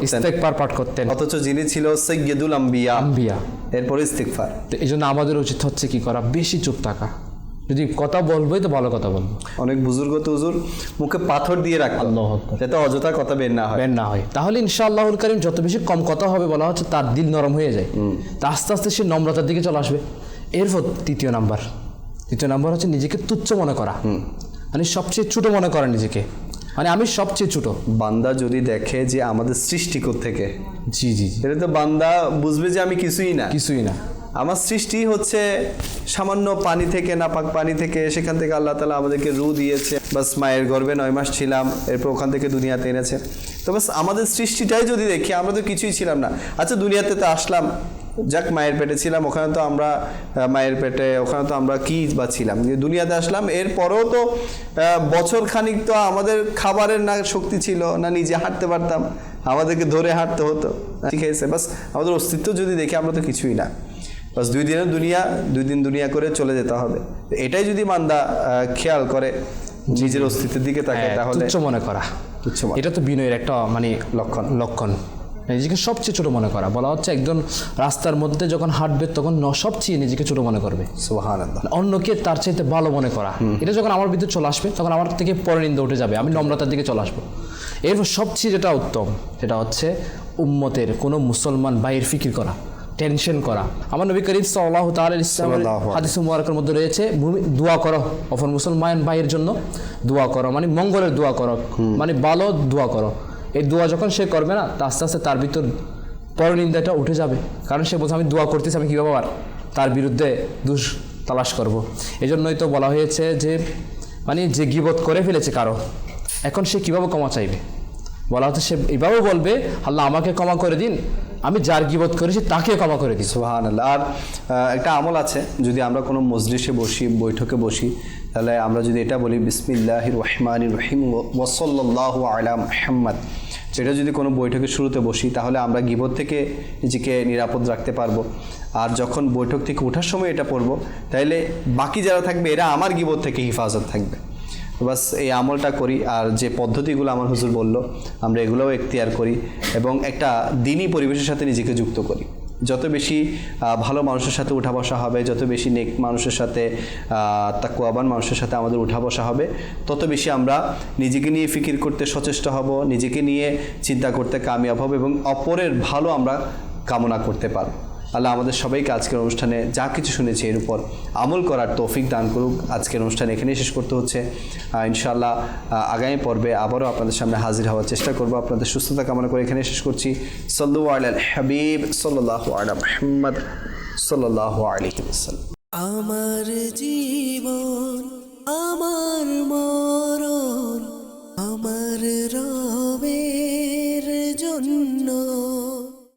ইস্তেগফার পাঠ করতেন। অথচ যিনি ছিল সাইয়্যিদুল আম্বিয়া, এরপর ইস্তেগফার। তো এই জন্য আমাদের উচিত হচ্ছে কি করা, বেশি চুপ থাকা। যদি কথা বলবোই তো ভালো কথা বলবো। অনেক বুজুর্গ তো হুজুর মুখে পাথর দিয়ে রাখতো, যাতে অযথা কথা বের না হয়। তাহলে ইনশাআল্লাহুল কারীম যত বেশি কম কথা হবে, বলা হচ্ছে তার দিল নরম হয়ে যায়, তা আস্তে আস্তে সে নম্রতার দিকে চলে আসবে। এরপর তৃতীয় নাম্বার হচ্ছে নিজেকে তুচ্ছ মনে করা, সবচেয়ে ছোট মনে করা নিজেকে, আমি সবচেয়ে ছোট। বান্দা যদি দেখে যে আমাদের সৃষ্টি থেকে, জি, এটা তো বান্দা বুঝবে যে আমি কিছুই না। আমার সৃষ্টি হচ্ছে সামান্য পানি থেকে, নাপাক পানি থেকে, সেখান থেকে আল্লাহ তাআলা আমাদেরকে রূহ দিয়েছে, বাস মায়ের গর্ভে 9 মাস ছিলাম, এরপর ওখান থেকে দুনিয়াতে এনেছে। তো বাস আমাদের সৃষ্টিটাই যদি দেখি, আমরা তো কিছুই ছিলাম না। আচ্ছা, দুনিয়াতে তো আসলাম, যাক মায়ের পেটে ছিলাম, ওখানে তো আমরা মায়ের পেটে, ওখানে তো আমরা কি বা ছিলাম, দুনিয়াতে আসলাম, এরপরেও তো বছর খানিক তো আমাদের খাবারের না শক্তি ছিল, না নিজে হাঁটতে পারতাম, আমাদেরকে ধরে হাঁটতে হতো, ঠিক আছে? বাস আমাদের অস্তিত্ব যদি দেখি, আমরা তো কিছুই না, বাস 2 দিনের দুনিয়া, 2 দিন দুনিয়া করে চলে যেতে হবে। এটাই যদি বান্দা খেয়াল করে, নিজের অস্তিত্বের দিকে তাকায়, তাহলে তুচ্ছ মনে করা, তুচ্ছ মনে। এটা তো বিনয়ের একটা মানে লক্ষণ নিজেকে সবচেয়ে ছোট মনে করা। বলা হচ্ছে একজন রাস্তার মধ্যে যখন হাঁটবে তখন সবচেয়ে নিজেকে ছোট মনে করবে, সুবহানাল্লাহ। অন্যকে তার চাইতে ভালো মনে করা। এটা যখন আমার ভিতরে চলে আসবে, তখন আমার থেকে পরনিন্দা উঠে যাবে, আমি নম্রতার দিকে চলে আসবো। এরপর সবচেয়ে যেটা উত্তম, সেটা হচ্ছে উম্মতের কোনো মুসলমান ভাইয়ের ফিকির করা, টেনশন করা। আমার নবী করিম সাল্লাল্লাহু তাআলা ইসলামের হাদিস মুবারকের মধ্যে রয়েছে, দোয়া করো অপর মুসলমান ভাইয়ের জন্য, দোয়া করো মানে মঙ্গলের দোয়া করো, মানে ভালো দোয়া করো। এই দোয়া যখন সে করবে না, তা আস্তে আস্তে তার ভিতর পরনিন্দাটা উঠে যাবে, কারণ সে বলছে আমি দোয়া করতেছি, আমি কীভাবে আর তার বিরুদ্ধে দোষ তালাশ করব। এই জন্যই তো বলা হয়েছে যে মানে যে গীবত করে ফেলেছে কারো, এখন সে কীভাবে ক্ষমা চাইবে? বলা হচ্ছে সে এইভাবেও বলবে, আল্লাহ আমাকে ক্ষমা করে দিন, আমি যার গীবত করেছি তাকে ক্ষমা করে দিই। সুবহানাল্লাহ। আর একটা আমল আছে, যদি আমরা কোনো মজলিসে বসি, বৈঠকে বসি, তাহলে আমরা যদি এটা বলি বিসমিল্লাহির রহমানির রহিম ওয়া সাল্লাল্লাহু আলা মুহাম্মাদ, এটা যদি কোনো বৈঠকের শুরুতে বসি, তাহলে আমরা গীবত থেকে নিজেকে নিরাপদ রাখতে পারবো। আর যখন বৈঠক থেকে ওঠার সময় এটা পড়বো, তাহলে বাকি যারা থাকবে এরা আমার গীবত থেকে হিফাজত থাকবে। বাস এই আমলটা করি, আর যে পদ্ধতিগুলো আমার হুজুর বলল, আমরা এগুলোও এখতিয়ার করি, এবং একটা দিনী পরিবেশের সাথে নিজেকে যুক্ত করি। যত বেশি ভালো মানুষের সাথে উঠা বসা হবে, যত বেশি নেক মানুষের সাথে, তাকওয়াবান মানুষের সাথে আমাদের উঠা বসা হবে, তত বেশি আমরা নিজেকে নিয়ে ফিকির করতে সচেষ্ট হব, নিজেকে নিয়ে চিন্তা করতে কামিয়াব হব, এবং অপরের ভালো আমরা কামনা করতে পারব। আল্লাহ আমাদের সবাইকে আজকের অনুষ্ঠানে যা কিছু শুনেছি এর উপর আমল করার তৌফিক দান করুক। আজকের অনুষ্ঠান এখানেই শেষ করতে হচ্ছে। ইনশাআল্লাহ আগামী পর্বে আবারও আপনাদের সামনে হাজির হওয়ার চেষ্টা করব। আপনাদের সুস্থতা কামনা করে এখানে শেষ করছি। সাল্লু আলাল হাবিব সাল্লাল্লাহু আলা মুহাম্মদ সাল্লাল্লাহু আলাইহি ওয়াসাল্লাম। আমার জীবন, আমার মরণ, আমার